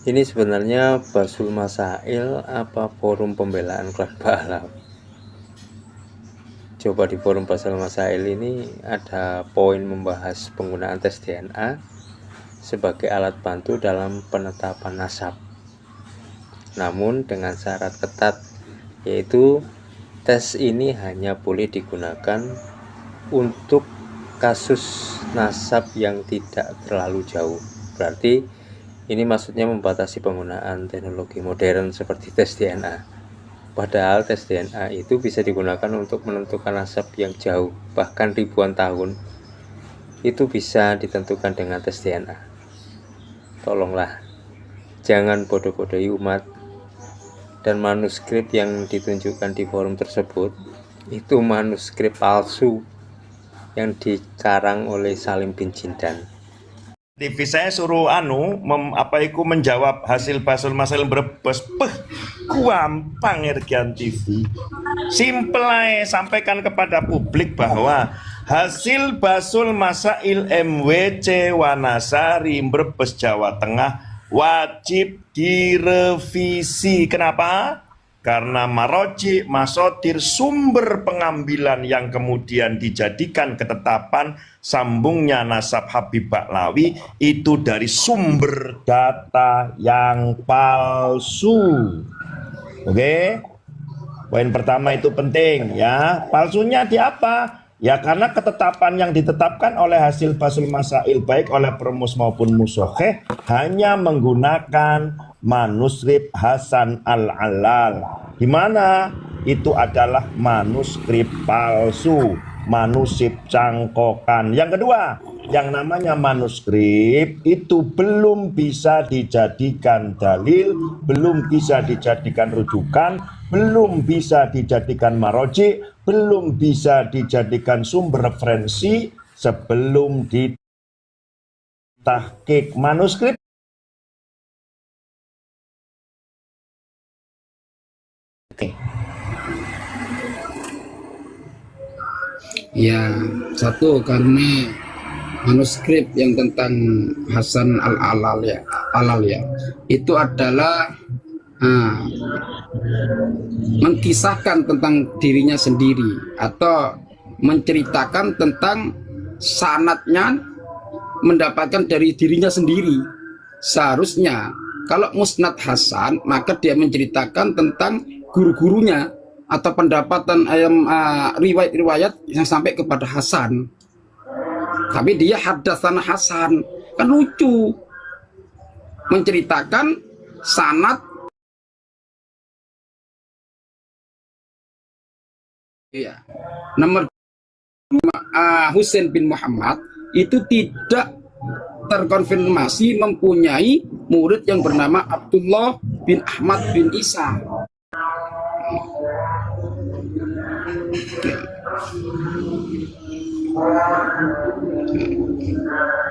Ini sebenarnya Basul Masail apa forum pembelaan klan Ba'alam? Coba di forum Basul Masail ini ada poin membahas penggunaan tes DNA sebagai alat bantu dalam penetapan nasab. Namun dengan syarat ketat, yaitu tes ini hanya boleh digunakan untuk kasus nasab yang tidak terlalu jauh. Berarti ini maksudnya membatasi penggunaan teknologi modern seperti tes DNA. Padahal tes DNA itu bisa digunakan untuk menentukan nasab yang jauh, bahkan ribuan tahun. Itu bisa ditentukan dengan tes DNA. Tolonglah, jangan bodoh-bodohi umat. Dan manuskrip yang ditunjukkan di forum tersebut itu manuskrip palsu yang dikarang oleh Salim bin Jindan. TV saya suruh menjawab hasil Basul Masail Brebes. Gampang Ergian TV. Simple aja, sampaikan kepada publik bahwa hasil Basul Masail MWC Wanasari Brebes Jawa Tengah wajib direvisi. Kenapa? Karena maroji, masodir, sumber pengambilan yang kemudian dijadikan ketetapan sambungnya nasab Habib Baklawi itu dari sumber data yang palsu. Oke? Poin pertama itu penting ya. Palsunya di apa? Ya karena ketetapan yang ditetapkan oleh hasil Basul Masail baik oleh perumus maupun musokheh hanya menggunakan manuskrip Hasan Al-Allal, di mana itu adalah manuskrip palsu, manuskrip cangkokan. Yang kedua, yang namanya manuskrip itu belum bisa dijadikan dalil, belum bisa dijadikan rujukan, belum bisa dijadikan maroji, belum bisa dijadikan sumber referensi sebelum ditahqiq manuskrip. Ya, satu karena manuskrip yang tentang Hasan Al-Allal ya, itu adalah mengkisahkan tentang dirinya sendiri atau menceritakan tentang sanadnya mendapatkan dari dirinya sendiri. Seharusnya kalau musnad Hasan maka dia menceritakan tentang guru-gurunya atau pendapatan riwayat-riwayat yang sampai kepada Hasan. Tapi dia hadatsana Hasan, kan lucu menceritakan sanad. Ya. Nomor Husain bin Muhammad itu tidak terkonfirmasi mempunyai murid yang bernama Abdullah bin Ahmad bin Isa.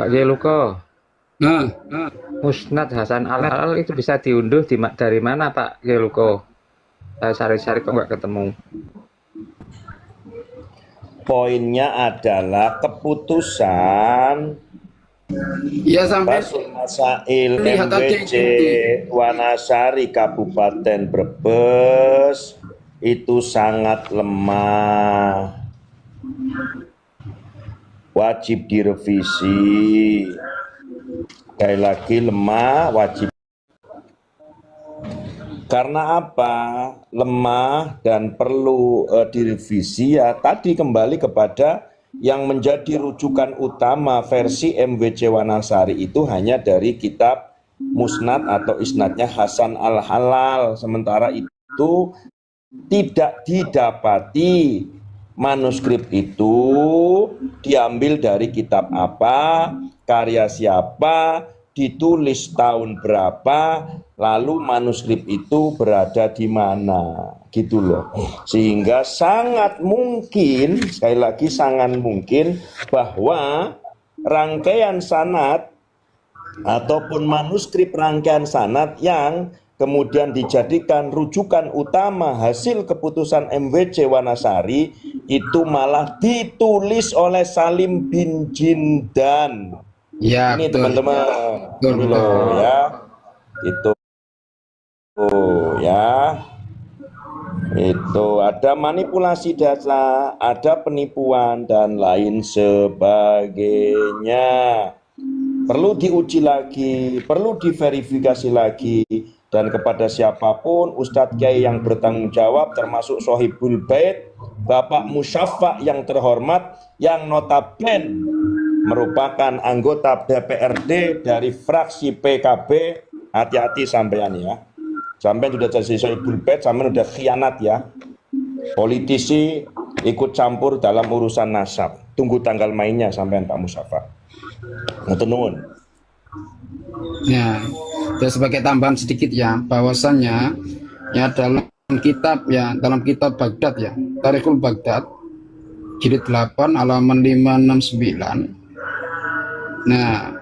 Pak Yeluko, Musnad Hasan Al-Allal itu bisa diunduh dari mana Pak Yeluko? Saya cari-cari kok nggak ketemu. Poinnya adalah keputusan Ya sampai Basul Masail lihat aja MWC itu. Wanasari Kabupaten Brebes itu sangat lemah, wajib direvisi. Sekali lagi lemah, wajib. Karena apa? Lemah dan perlu direvisi ya tadi kembali kepada yang menjadi rujukan utama versi MWC Wanasari itu hanya dari kitab musnad atau isnadnya Hasan Al-Allal. Sementara itu tidak didapati manuskrip itu diambil dari kitab apa, karya siapa, ditulis tahun berapa, lalu manuskrip itu berada di mana, gitu loh. Sehingga sangat mungkin, sekali lagi sangat mungkin bahwa rangkaian sanad ataupun manuskrip rangkaian sanad yang kemudian dijadikan rujukan utama hasil keputusan MWC Wanasari itu malah ditulis oleh Salim bin Jindan. Ya, ini teman-teman dulu ya. Itu ya. Itu ada manipulasi data, ada penipuan dan lain sebagainya. Perlu diuji lagi, perlu diverifikasi lagi, dan kepada siapapun Ustadz Kiai yang bertanggung jawab termasuk Sohibul Bait, Bapak Musyafa yang terhormat, yang notabene merupakan anggota DPRD dari fraksi PKB, hati-hati sampean ya. Sampai sudah jadi Sohibul Bait, sampai sudah khianat ya. Politisi ikut campur dalam urusan nasab. Tunggu tanggal mainnya sampean Pak Musyafa. Nuwun. Ya, dan sebagai tambahan sedikit ya, bahwasannya ya dalam kitab Baghdad ya, Tarikhul Baghdad jilid 8 halaman 569. Nah,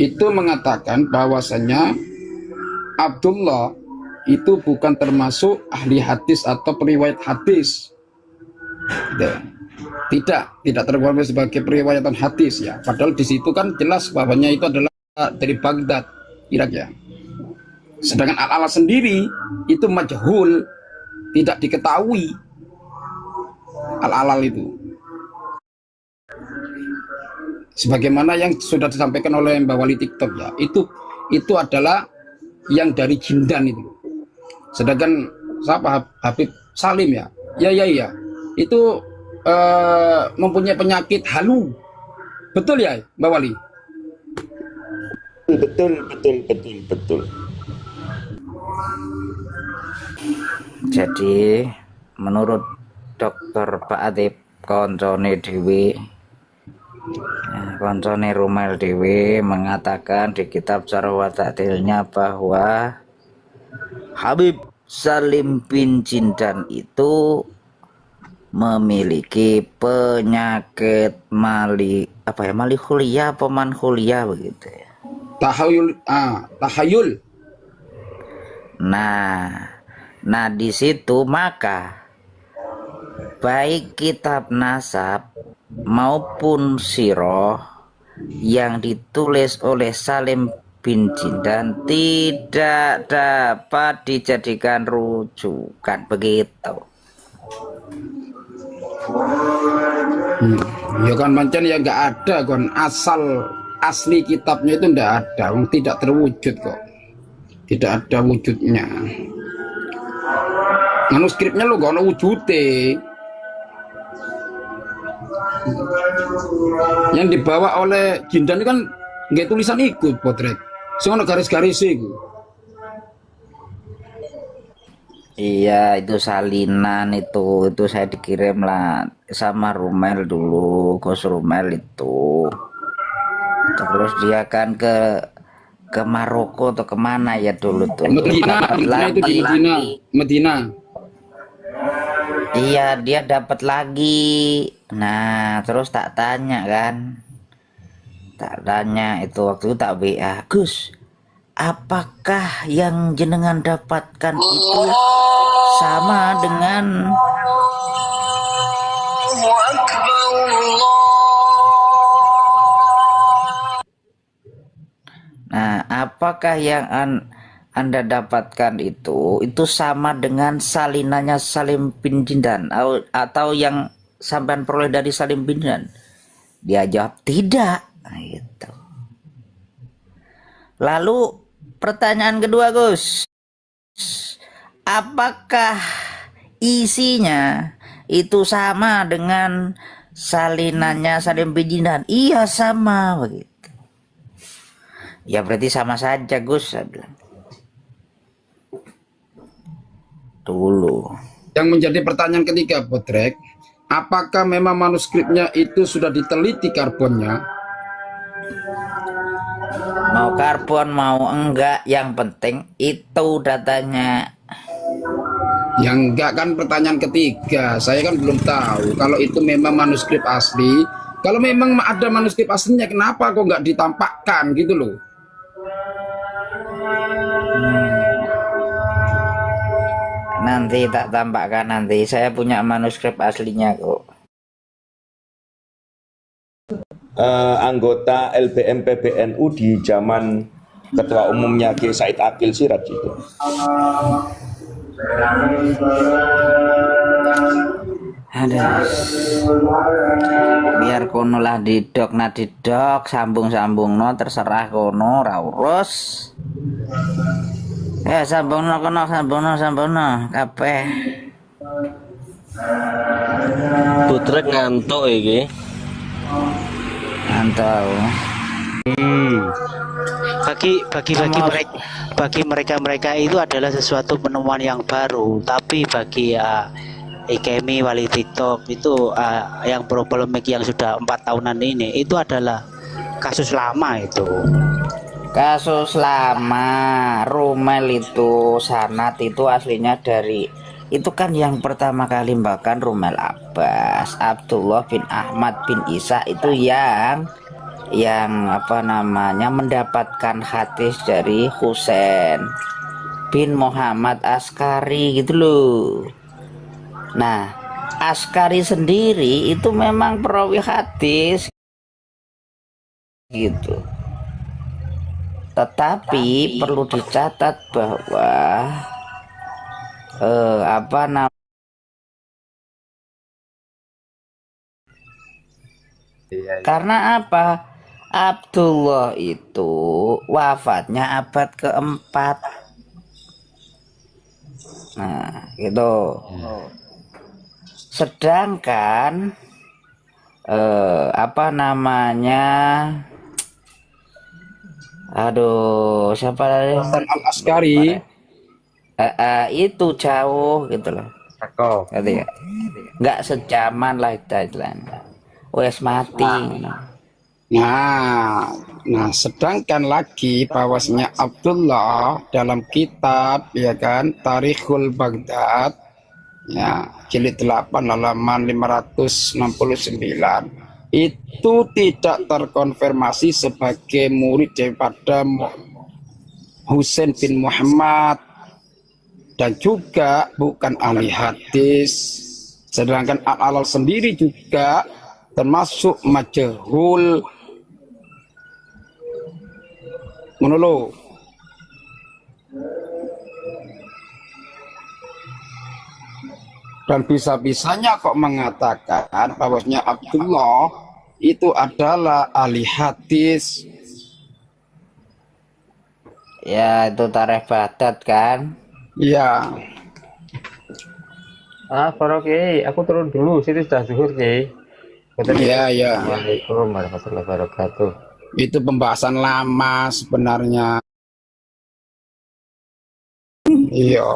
itu mengatakan bahwasannya Abdullah itu bukan termasuk ahli hadis atau periwayat hadis. Tidak tergolong sebagai periwayatan hadis ya. Padahal di situ kan jelas bahwanya itu adalah dari Baghdad, Irak ya. Sedangkan Al-Ala sendiri itu majhul, tidak diketahui Al-Alal itu. Sebagaimana yang sudah disampaikan oleh Mbak Wali TikTok ya, itu adalah yang dari Jindan itu. Sedangkan siapa Habib Salim ya, ya itu mempunyai penyakit halu, betul ya Mbak Wali? Betul. Jadi menurut Dokter Pak Adib koncone Dewi, koncone Rumail Dewi mengatakan di kitab Syarah wa Ta'dilnya bahwa Habib Salim bin Jindan itu memiliki penyakit malihulia apa manhulia begitu ya. Tahayul. Nah di situ maka baik kitab nasab maupun siroh yang ditulis oleh Salim bin Jindan tidak dapat dijadikan rujukan begitu. Ya kan mancen ya nggak ada kan, asli kitabnya itu nggak ada, tidak terwujud kok, tidak ada wujudnya. Manuskripnya lo gak ada wujudnya. Yang dibawa oleh Jindan itu kan nggak tulisan ikut potret, soalnya garis-garis itu. Iya itu salinan itu saya dikirim lah sama Rumail dulu, Gus Rumail itu. Terus dia kan ke Maroko atau kemana ya dulu tuh? Medina. Iya dia dapat lagi. Nah terus tak tanya itu waktu itu tak WA, Gus, apakah yang jenengan dapatkan itu sama dengan apakah yang Anda dapatkan itu sama dengan salinannya Salim bin Jindan atau yang sampean peroleh dari Salim bin Jindan? Dia jawab tidak. Nah, gitu. Lalu pertanyaan kedua, Gus, apakah isinya itu sama dengan salinannya Salim bin Jindan? Iya sama begitu. Ya berarti sama saja, Gus, saya bilang. Dulu. Yang menjadi pertanyaan ketiga, Potrek, apakah memang manuskripnya itu sudah diteliti karbonnya? Mau karbon mau enggak, yang penting itu datanya. Yang enggak kan pertanyaan ketiga, saya kan belum tahu kalau itu memang manuskrip asli. Kalau memang ada manuskrip aslinya, kenapa kok nggak ditampakkan gitu loh? Nanti tak tampakkan nanti. Saya punya manuskrip aslinya kok. Anggota LBM PBNU di zaman ketua umumnya Kiai Said Akil Siraj itu. Aduh, biar kono lah didok sambung no terserah kono ra urus. Ya sambung no kabeh. Putrek ngantuk iki. Mantap. Bagi mereka itu adalah sesuatu penemuan yang baru, tapi bagi IKMI Wali TikTok itu yang polemik yang sudah 4 tahunan ini itu adalah kasus lama itu. Kasus lama. Rumel itu sanad itu aslinya dari itu kan yang pertama kali bahkan Rumel Abbas, Abdullah bin Ahmad bin Isa itu yang apa namanya mendapatkan hadis dari Husain bin Muhammad Askari gitu loh. Nah, Askari sendiri itu memang perawi hadis gitu. Tetapi perlu dicatat bahwa apa namanya karena apa? Abdullah itu wafatnya abad keempat. Nah, gitu. Sedangkan apa namanya? Aduh, siapa tadi? Hasan Al-Askari itu jauh gitu loh. Gitu ya. Nggak sejaman lah istilahnya. Wes mati. Nah, sedangkan lagi bahwasanya Abdullah dalam kitab ya kan Tarikhul Baghdad ya jilid 8 halaman 569 itu tidak terkonfirmasi sebagai murid daripada Husain bin Muhammad dan juga bukan ahli hadis. Sedangkan Al-Alal sendiri juga termasuk majhul menulu. Dan bisa-bisanya kok mengatakan bahwasanya Abdullah itu adalah ahli hadis. Ya itu tarikh Baghdad kan. Ya. Farok Kiai, aku turun dulu, situ sudah zuhur Kiai. Iya. Waalaikumsalam warahmatullahi wabarakatuh. Itu pembahasan lama sebenarnya. Iya.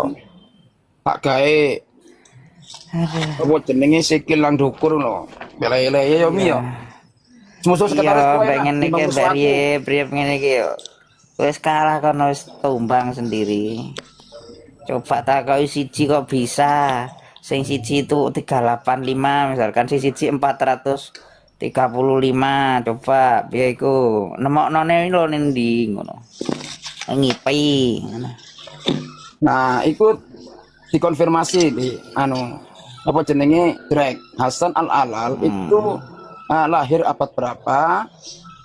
Pak Gae. Apa jenenge sikil lang dukur lho. Bela-bela ya Mi yo. Musuh sekretaris Iya, kowe. pengen iki priye ngene iki yo. Wis kalah kono wis tumbang sendiri. Coba takoki siji kok bisa. Sing siji itu 385 misalkan si siji 435. Coba piye iku? Nemoknone lho ning ndi ngono. Ngipi ngono. Nah, ikut dikonfirmasi di apa jenenge Drek Hasan Al-Alal itu lahir abad berapa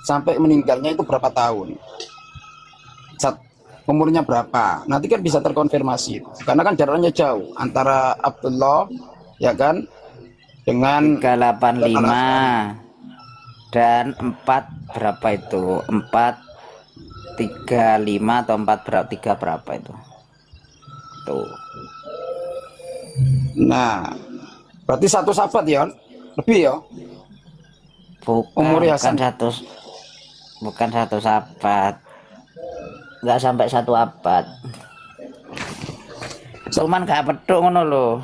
sampai meninggalnya itu berapa tahun, umurnya berapa, nanti kan bisa terkonfirmasi karena kan jaraknya jauh antara Abdullah ya kan dengan 385 dan 4 berapa itu 435 atau 4 berapa 3 berapa itu tuh. Nah, berarti satu sahabat ya, lebih ya. Bukan satu sahabat, nggak sampai 1 abad. Cuman gak petuk ngono loh.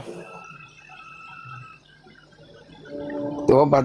Tuh berarti